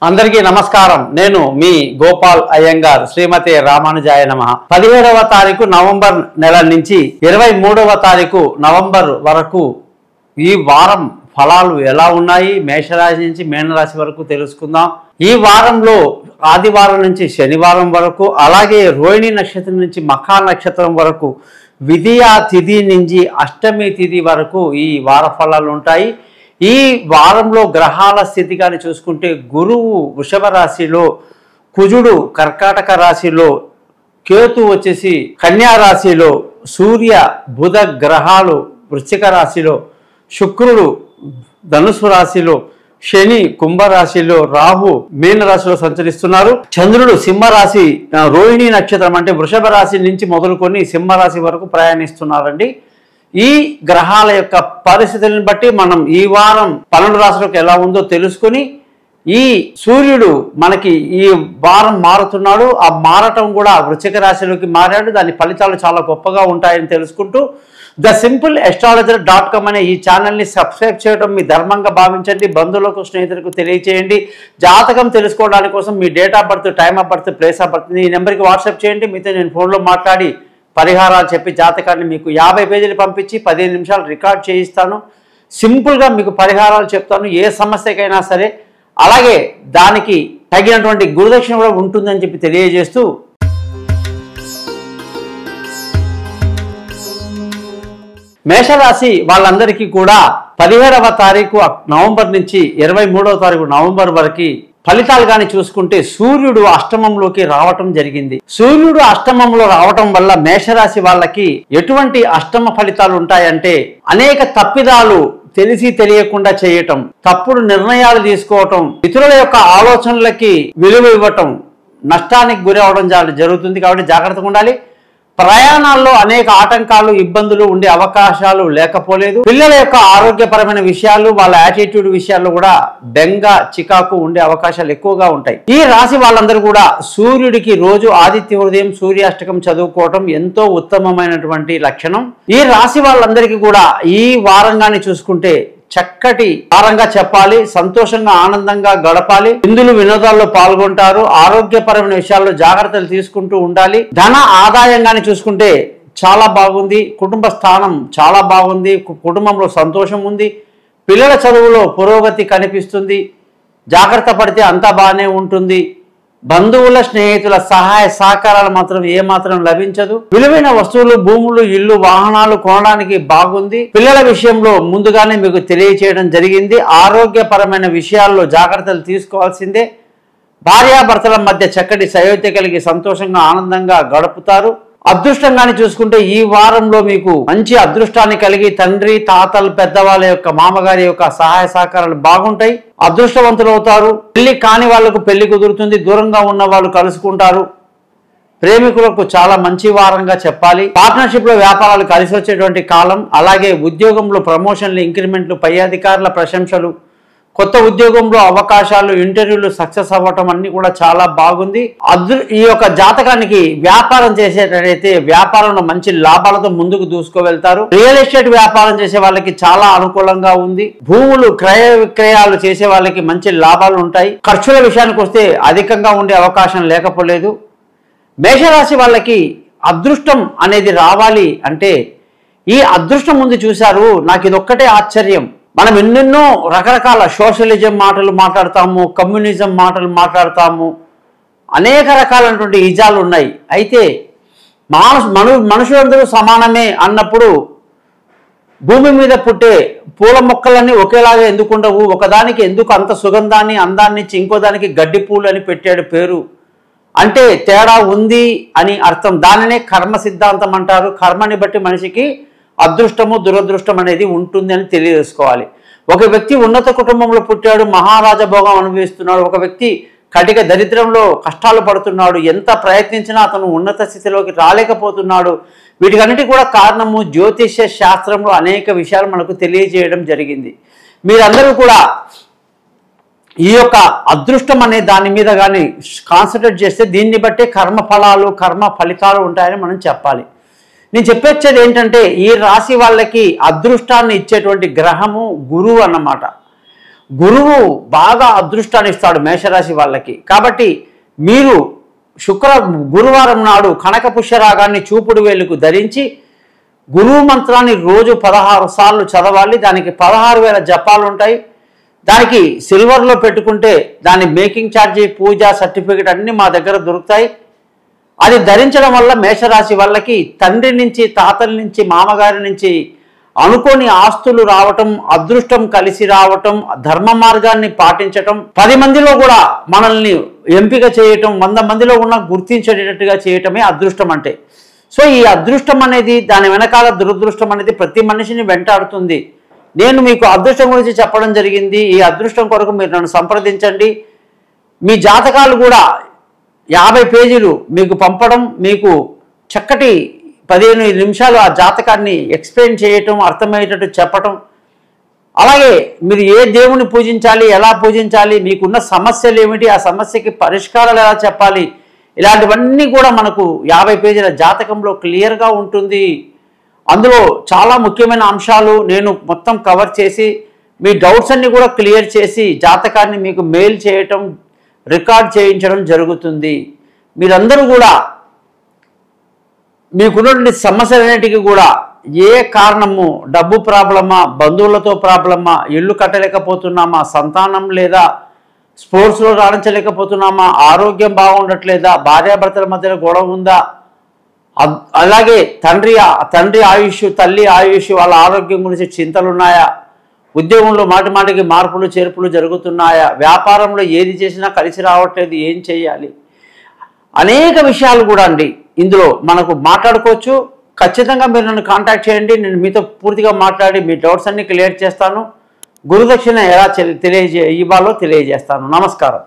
అందరికీ నమస్కారం. నేను మీ గోపాల్ అయ్యంగార్. శ్రీమతి రామానుజాయ నమః. 17వ తారీఖు నవంబర్ నెల నుంచి 23వ తారీఖు నవంబర్ వరకు ఈ వారం ఫలాలు ఎలా ఉన్నాయి, మేషరాశి నుంచి మీనరాశి వరకు తెలుసుకుందాం. ఈ వారంలో ఆదివారం నుంచి శనివారం వరకు, అలాగే రోహిణి నక్షత్రం నుంచి మఖా నక్షత్రం వరకు, విధియ తిథి నుంచి అష్టమి తిథి వరకు ఈ వార ఫలాలు ఉంటాయి. ఈ వారంలో గ్రహాల స్థితి కానీ చూసుకుంటే గురువు వృషభ రాశిలో, కుజుడు కర్కాటక రాశిలో, కేతు వచ్చేసి కన్యా రాశిలో, సూర్య బుధ గ్రహాలు వృశ్చిక రాశిలో, శుక్రుడు ధనుసు రాశిలో, శని కుంభరాశిలో, రాహు మీన రాశిలో సంచరిస్తున్నారు. చంద్రుడు సింహరాశి రోహిణి నక్షత్రం అంటే వృషభ రాశి నుంచి మొదలుకొని సింహరాశి వరకు ప్రయాణిస్తున్నారండి. ఈ గ్రహాల యొక్క పరిస్థితులను బట్టి మనం ఈ వారం 12 రాశులకు ఎలా ఉందో తెలుసుకొని, ఈ సూర్యుడు మనకి ఈ వారం మారుతున్నాడు. ఆ మారటం కూడా వృశ్చిక రాశిలోకి మారాడు. దాని ఫలితాలు చాలా గొప్పగా ఉంటాయని తెలుసుకుంటూ thesimpleastrologer.com అనే ఈ ఛానల్ని సబ్స్క్రైబ్ చేయడం మీ ధర్మంగా భావించండి. బంధువులకు, స్నేహితులకు తెలియచేయండి. జాతకం తెలుసుకోవడానికి కోసం మీ date of birth, time of birth, place of birth ఈ నెంబర్కి వాట్సాప్ చేయండి. మీతో నేను ఫోన్లో మాట్లాడి పరిహారాలు చెప్పి జాతకాన్ని మీకు 50 పేజీలు పంపించి 15 నిమిషాలు రికార్డ్ చేయిస్తాను. సింపుల్గా మీకు పరిహారాలు చెప్తాను, ఏ సమస్యకైనా సరే. అలాగే దానికి తగినటువంటి గురుదక్షిణ కూడా ఉంటుందని చెప్పి తెలియజేస్తూ, మేషరాశి వాళ్ళందరికీ కూడా 17వ తారీఖు నవంబర్ నుంచి 23వ తారీఖు నవంబర్ వరకు ఫలితాలు కానీ చూసుకుంటే సూర్యుడు అష్టమంలోకి రావటం జరిగింది. సూర్యుడు అష్టమంలో రావటం వల్ల మేషరాశి వాళ్ళకి ఎటువంటి అష్టమ ఫలితాలు ఉంటాయంటే, అనేక తప్పిదాలు తెలిసి తెలియకుండా చేయటం, తప్పుడు నిర్ణయాలు తీసుకోవటం, ఇతరుల యొక్క ఆలోచనలకి విలువ ఇవ్వటం, నష్టానికి గురి అవడం జరుగుతుంది. కాబట్టి జాగ్రత్తగా ఉండాలి. ప్రయాణాల్లో అనేక ఆటంకాలు, ఇబ్బందులు ఉండే అవకాశాలు లేకపోలేదు. పిల్లల యొక్క ఆరోగ్యపరమైన విషయాలు, వాళ్ళ యాటిట్యూడ్ విషయాల్లో కూడా బెంగ, చికాకు ఉండే అవకాశాలు ఎక్కువగా ఉంటాయి. ఈ రాశి వాళ్ళందరూ కూడా సూర్యుడికి రోజు ఆదిత్య హృదయం, సూర్యాష్టకం చదువుకోవటం ఎంతో ఉత్తమమైనటువంటి లక్షణం. ఈ రాశి వాళ్ళందరికీ కూడా ఈ వారంగానే చూసుకుంటే చక్కటి వారంగా చెప్పాలి. సంతోషంగా, ఆనందంగా గడపాలి. విందులు, వినోదాల్లో పాల్గొంటారు. ఆరోగ్యపరమైన విషయాల్లో జాగ్రత్తలు తీసుకుంటూ ఉండాలి. ధన ఆదాయంగానే చూసుకుంటే చాలా బాగుంది. కుటుంబ స్థానం చాలా బాగుంది. కుటుంబంలో సంతోషం ఉంది. పిల్లల చదువులో పురోగతి కనిపిస్తుంది. జాగ్రత్త పడితే అంతా బాగానే ఉంటుంది. బంధువుల, స్నేహితుల సహాయ సహకారాలు మాత్రం ఏమాత్రం లభించదు. విలువైన వస్తువులు, భూములు, ఇల్లు, వాహనాలు కొనడానికి బాగుంది. పిల్లల విషయంలో ముందుగానే మీకు తెలియచేయడం జరిగింది. ఆరోగ్యపరమైన విషయాల్లో జాగ్రత్తలు తీసుకోవాల్సిందే. భార్యాభర్తల మధ్య చక్కటి సయోధ్య కలిగి సంతోషంగా, ఆనందంగా గడుపుతారు. అదృష్టంగానే చూసుకుంటే ఈ వారంలో మీకు మంచి అదృష్టాన్ని కలిగి తండ్రి, తాతలు, పెద్దవాళ్ళ యొక్క, మామగారి యొక్క సహాయ సహకారాలు బాగుంటాయి. అదృష్టవంతులు అవుతారు. పెళ్లి కాని వాళ్లకు పెళ్లి కుదురుతుంది. దూరంగా ఉన్న వాళ్ళు కలుసుకుంటారు. ప్రేమికులకు చాలా మంచి వారంగా చెప్పాలి. పార్ట్నర్షిప్ లో వ్యాపారాలు కలిసి వచ్చేటువంటి కాలం. అలాగే ఉద్యోగంలో ప్రమోషన్లు, ఇంక్రిమెంట్లు, పై అధికారుల ప్రశంసలు, కొత్త ఉద్యోగంలో అవకాశాలు, ఇంటర్వ్యూలు సక్సెస్ అవ్వటం అన్ని కూడా చాలా బాగుంది. ఈ యొక్క జాతకానికి వ్యాపారం చేసేటట్టయితే వ్యాపారంలో మంచి లాభాలతో ముందుకు దూసుకువెళ్తారు. రియల్ ఎస్టేట్ వ్యాపారం చేసే వాళ్ళకి చాలా అనుకూలంగా ఉంది. భూములు క్రయ విక్రయాలు చేసే వాళ్ళకి మంచి లాభాలు ఉంటాయి. ఖర్చుల విషయానికి వస్తే అధికంగా ఉండే అవకాశం లేకపోలేదు. మేషరాశి వాళ్ళకి అదృష్టం అనేది రావాలి అంటే ఈ అదృష్టం ముందు చూశారు. నాకు ఇదొక్కటే ఆశ్చర్యం. మనం ఎన్నెన్నో రకరకాల సోషలిజం మాటలు మాట్లాడతాము, కమ్యూనిజం మాటలు మాట్లాడతాము, అనేక రకాలైనటువంటి ఇజాలు ఉన్నాయి. అయితే మనుషులందరూ సమానమే అన్నప్పుడు భూమి మీద పుట్టే పూల మొక్కలన్నీ ఒకేలాగా ఎందుకు ఉండవు? ఒకదానికి ఎందుకు అంత సుగంధాన్ని, అందాన్ని ఇచ్చి ఇంకోదానికి గడ్డి పూలు అని పెట్టాడు పేరు? అంటే తేడా ఉంది అని అర్థం. దానినే కర్మ సిద్ధాంతం అంటారు. కర్మని బట్టి మనిషికి అదృష్టము, దురదృష్టం అనేది ఉంటుంది అని తెలియజేసుకోవాలి. ఒక వ్యక్తి ఉన్నత కుటుంబంలో పుట్టాడు, మహారాజా భోగం అనుభవిస్తున్నాడు. ఒక వ్యక్తి కటిక దరిద్రంలో కష్టాలు పడుతున్నాడు. ఎంత ప్రయత్నించినా అతను ఉన్నత స్థితిలోకి రాలేకపోతున్నాడు. వీటికన్నిటి కూడా కారణము జ్యోతిష్య శాస్త్రంలో అనేక విషయాలు మనకు తెలియజేయడం జరిగింది. మీరందరూ కూడా ఈ యొక్క అదృష్టం అనే దాని మీద కానీ కాన్సన్ట్రేట్ చేస్తే దీన్ని బట్టే కర్మ ఫలాలు, కర్మ ఫలితాలు ఉంటాయని మనం చెప్పాలి. నేను చెప్పొచ్చేది ఏంటంటే ఈ రాశి వాళ్ళకి అదృష్టాన్ని ఇచ్చేటువంటి గ్రహము గురువు అన్నమాట. గురువు బాగా అదృష్టాన్ని ఇస్తాడు మేషరాశి వాళ్ళకి. కాబట్టి మీరు గురువారం నాడు కనక పుష్యరాగాన్ని చూపుడు వేలుకు ధరించి గురువు మంత్రాన్ని రోజు 16 సార్లు చదవాలి. దానికి 16,000 జపాలు ఉంటాయి. దానికి సిల్వర్లో పెట్టుకుంటే దాని మేకింగ్ ఛార్జీ, పూజ, సర్టిఫికెట్ అన్నీ మా దగ్గర దొరుకుతాయి. అది ధరించడం వల్ల మేషరాశి వాళ్ళకి తండ్రి నుంచి, తాతల నుంచి, మామగారి నుంచి అనుకోని ఆస్తులు రావటం, అదృష్టం కలిసి రావటం, ధర్మ మార్గాన్ని పాటించటం, 10 మందిలో కూడా మనల్ని ఎంపిక చేయటం, 100 మందిలో ఉన్న గుర్తించేటట్టుగా చేయటమే అదృష్టం అంటే. సో ఈ అదృష్టం అనేది, దాని వెనకాల దురదృష్టం అనేది ప్రతి మనిషిని వెంటాడుతుంది. నేను మీకు అదృష్టం గురించి చెప్పడం జరిగింది. ఈ అదృష్టం కొరకు మీరు నన్ను సంప్రదించండి. మీ జాతకాలు కూడా 50 పేజీలు మీకు పంపడం, మీకు చక్కటి 15 నిమిషాలు ఆ జాతకాన్ని ఎక్స్ప్లెయిన్ చేయటం, అర్థమయ్యేటట్టు చెప్పటం, అలాగే మీరు ఏ దేవుని పూజించాలి, ఎలా పూజించాలి, మీకున్న సమస్యలు ఏమిటి, ఆ సమస్యకి పరిష్కారాలు ఎలా చెప్పాలి, ఇలాంటివన్నీ కూడా మనకు 50 పేజీల జాతకంలో క్లియర్గా ఉంటుంది. అందులో చాలా ముఖ్యమైన అంశాలు నేను మొత్తం కవర్ చేసి మీ డౌట్స్ అన్ని కూడా క్లియర్ చేసి జాతకాన్ని మీకు మెయిల్ చేయటం, రికార్డ్ చేయించడం జరుగుతుంది. మీరందరూ కూడా మీకున్నటువంటి సమస్యలన్నిటికీ కూడా ఏ కారణము, డబ్బు ప్రాబ్లమా, బంధువులతో ప్రాబ్లమా, ఇల్లు కట్టలేకపోతున్నామా, సంతానం లేదా స్పోర్ట్స్లో రాణించలేకపోతున్నామా, ఆరోగ్యం బాగుండట్లేదా, భార్యాభర్తల మధ్యలో గొడవ ఉందా, అలాగే తండ్రి ఆయుష్, తల్లి ఆయుష్, వాళ్ళ ఆరోగ్యం గురించి చింతలున్నాయా, ఉద్యోగంలో మాటిమాటికి మార్పులు చేర్పులు జరుగుతున్నాయా, వ్యాపారంలో ఏది చేసినా కలిసి రావట్లేదు, ఏం చేయాలి, అనేక విషయాలు కూడా అండి ఇందులో మనకు మాట్లాడుకోవచ్చు. ఖచ్చితంగా మీరు నన్ను కాంటాక్ట్ చేయండి. నేను మీతో పూర్తిగా మాట్లాడి మీ డౌట్స్ అన్ని క్లియర్ చేస్తాను. గురుదక్షిణ ఎలా ఇవ్వాలో తెలియజేస్తాను. నమస్కారం.